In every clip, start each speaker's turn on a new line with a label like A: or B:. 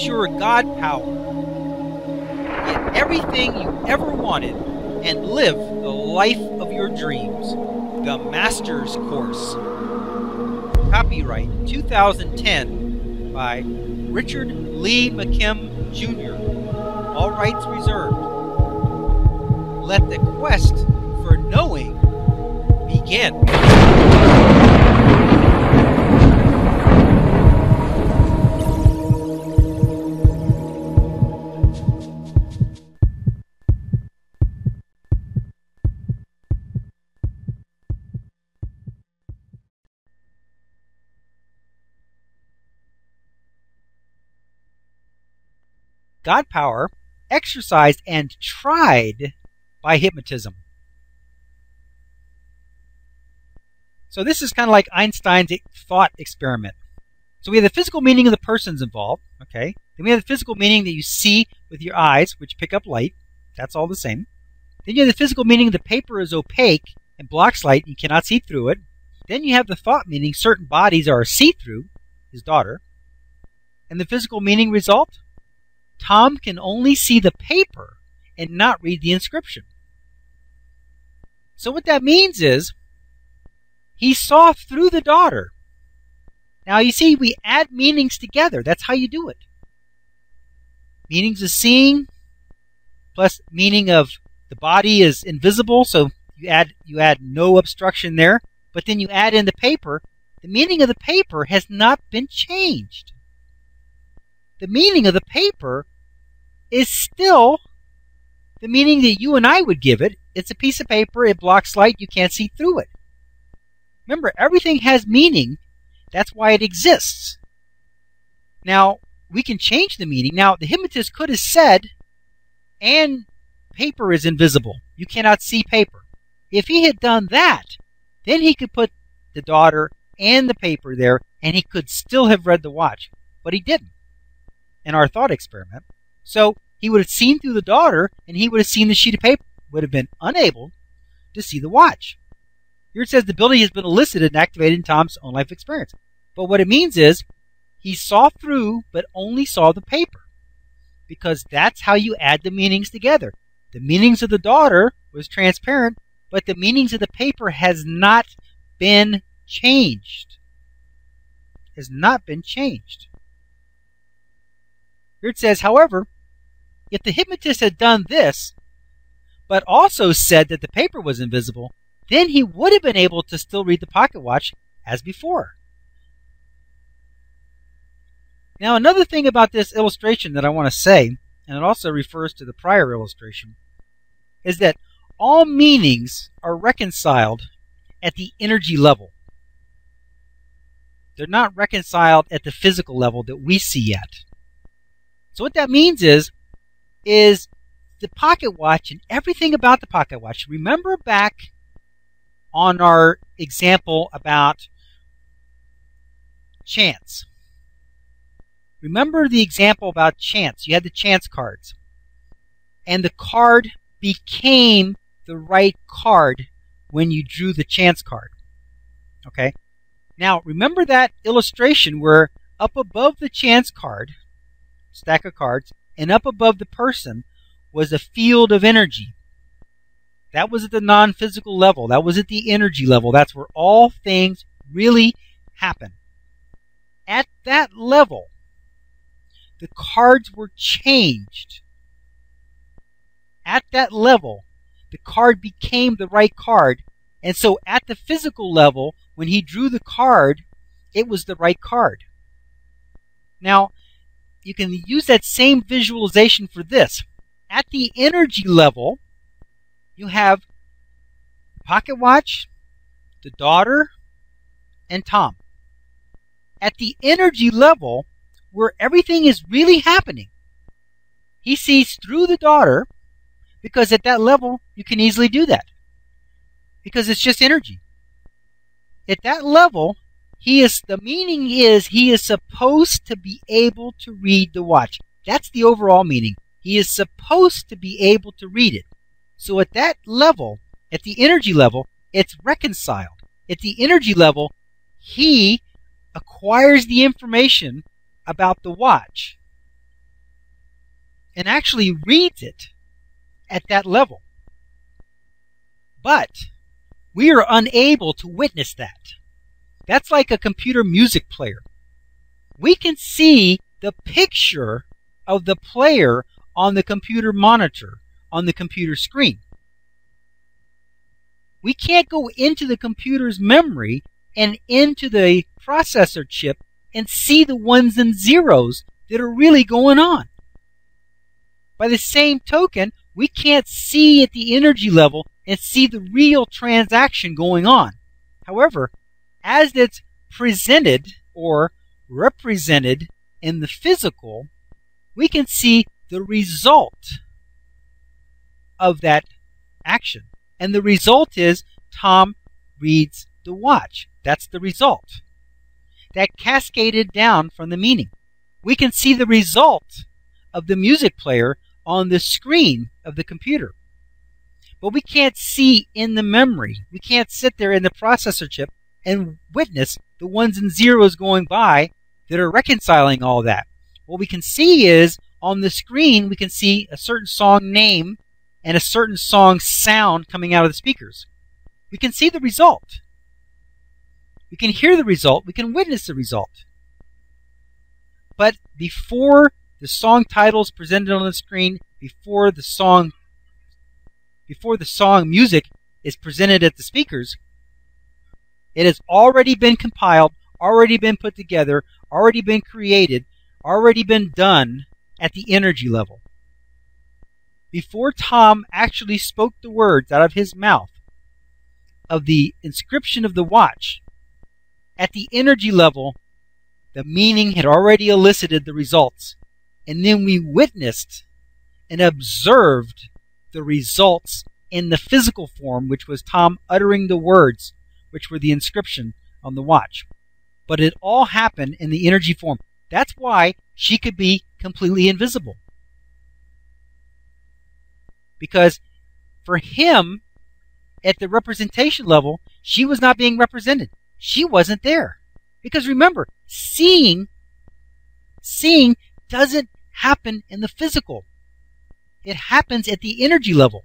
A: Use your God power. Get everything you ever wanted and live the life of your dreams. The Master's Course. Copyright 2010 by Richard Lee McKim Jr. All rights reserved. Let the quest for knowing begin. God power exercised and tried by hypnotism. So this is kind of like Einstein's thought experiment. So we have the physical meaning of the persons involved, okay? Then we have the physical meaning that you see with your eyes, which pick up light. That's all the same. Then you have the physical meaning the paper is opaque and blocks light, you cannot see through it. Then you have the thought meaning certain bodies are see-through, his daughter. And the physical meaning result? Tom can only see the paper and not read the inscription. So what that means is he saw through the daughter. Now you see, we add meanings together. That's how you do it. Meanings of seeing plus meaning of the body is invisible, so you add no obstruction there. But then you add in the paper. The meaning of the paper has not been changed. The meaning of the paper is still the meaning that you and I would give it. It's a piece of paper, it blocks light, you can't see through it. Remember, everything has meaning, that's why it exists. Now, we can change the meaning. Now, the hypnotist could have said, and paper is invisible, you cannot see paper. If he had done that, then he could put the daughter and the paper there, and he could still have read the watch. But he didn't in our thought experiment. So he would have seen through the daughter, and he would have seen the sheet of paper, would have been unable to see the watch. Here it says the ability has been elicited and activated in Tom's own life experience. But what it means is he saw through, but only saw the paper. Because that's how you add the meanings together. The meanings of the daughter was transparent, but the meanings of the paper has not been changed. Has not been changed. Here it says, however, if the hypnotist had done this, but also said that the paper was invisible, then he would have been able to still read the pocket watch as before. Now, another thing about this illustration that I want to say, and it also refers to the prior illustration, is that all meanings are reconciled at the energy level. They're not reconciled at the physical level that we see yet. So what that means is the pocket watch and everything about the pocket watch. Remember back on our example about chance. Remember the example about chance. You had the chance cards. And the card became the right card when you drew the chance card. Okay? Now, remember that illustration where up above the chance card, stack of cards, and up above the person was a field of energy. That was at the non-physical level. That was at the energy level. That's where all things really happen. At that level, the cards were changed. At that level, the card became the right card. And so at the physical level, when he drew the card, it was the right card. Now, you can use that same visualization for this. At the energy level, you have the pocket watch, the daughter, and Tom. At the energy level, where everything is really happening, he sees through the daughter, because at that level, you can easily do that. Because it's just energy. At that level, the meaning is he is supposed to be able to read the watch. That's the overall meaning. He is supposed to be able to read it. So at that level, at the energy level, it's reconciled. At the energy level, he acquires the information about the watch. and actually reads it at that level. But we are unable to witness that. That's like a computer music player. We can see the picture of the player on the computer monitor, on the computer screen. We can't go into the computer's memory and into the processor chip and see the ones and zeros that are really going on. By the same token, we can't see at the energy level and see the real transaction going on. However, as it's presented or represented in the physical, we can see the result of that action. And the result is Tom reads the watch. That's the result. That cascaded down from the meaning. We can see the result of the music player on the screen of the computer. But we can't see in the memory. We can't sit there in the processor chip and witness the ones and zeros going by that are reconciling all that. What we can see is on the screen, we can see a certain song name and a certain song sound coming out of the speakers. We can see the result. We can hear the result. We can witness the result. But before the song title is presented on the screen, before the song music is presented at the speakers, it has already been compiled, already been put together, already been created, already been done at the energy level. Before Tom actually spoke the words out of his mouth of the inscription of the watch, at the energy level, the meaning had already elicited the results. And then we witnessed and observed the results in the physical form, which was Tom uttering the words, which were the inscription on the watch. But it all happened in the energy form. That's why she could be completely invisible. Because for him, at the representation level, she was not being represented. She wasn't there. Because remember, seeing doesn't happen in the physical. It happens at the energy level.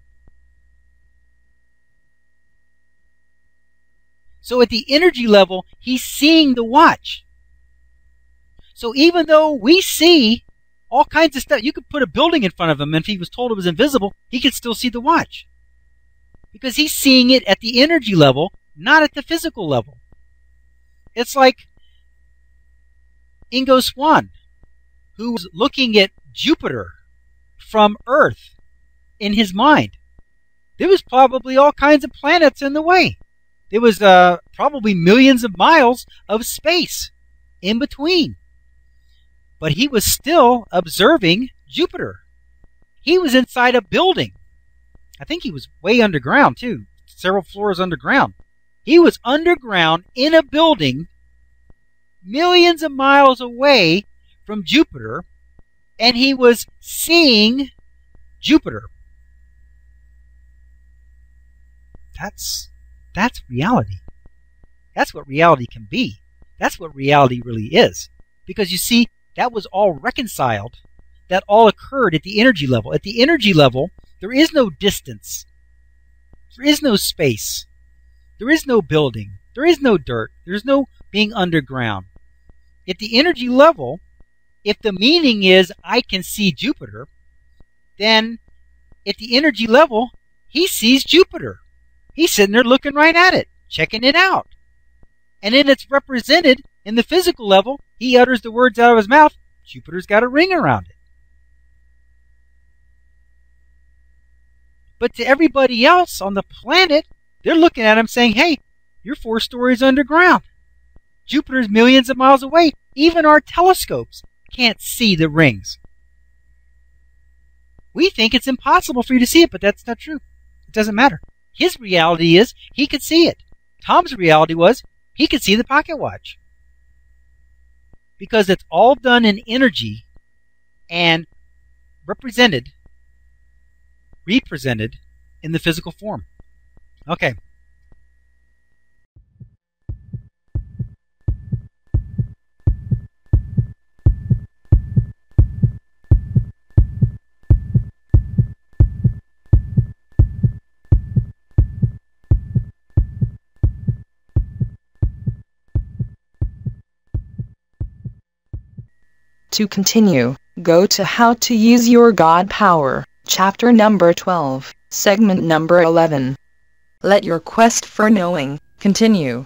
A: So at the energy level, he's seeing the watch. So even though we see all kinds of stuff, you could put a building in front of him, and if he was told it was invisible, he could still see the watch. Because he's seeing it at the energy level, not at the physical level. It's like Ingo Swann, who was looking at Jupiter from Earth in his mind. There was probably all kinds of planets in the way. There was probably millions of miles of space in between. But he was still observing Jupiter. He was inside a building. I think he was way underground too, several floors underground. He was underground in a building millions of miles away from Jupiter, and he was seeing Jupiter. That's reality. That's what reality can be. That's what reality really is. Because you see, that was all reconciled. That all occurred at the energy level. At the energy level, there is no distance. There is no space. There is no building. There is no dirt. There is no being underground. At the energy level, if the meaning is, I can see Jupiter, then at the energy level, he sees Jupiter. He's sitting there looking right at it, checking it out. And then it's represented in the physical level. He utters the words out of his mouth. Jupiter's got a ring around it. But to everybody else on the planet, they're looking at him saying, hey, you're 4 stories underground. Jupiter's millions of miles away. Even our telescopes can't see the rings. We think it's impossible for you to see it, but that's not true. It doesn't matter. His reality is he could see it. Tom's reality was he could see the pocket watch. Because it's all done in energy and represented in the physical form. Okay.
B: To continue, go to How to Use Your God Power, chapter number 12, segment number 11. Let your quest for knowing continue.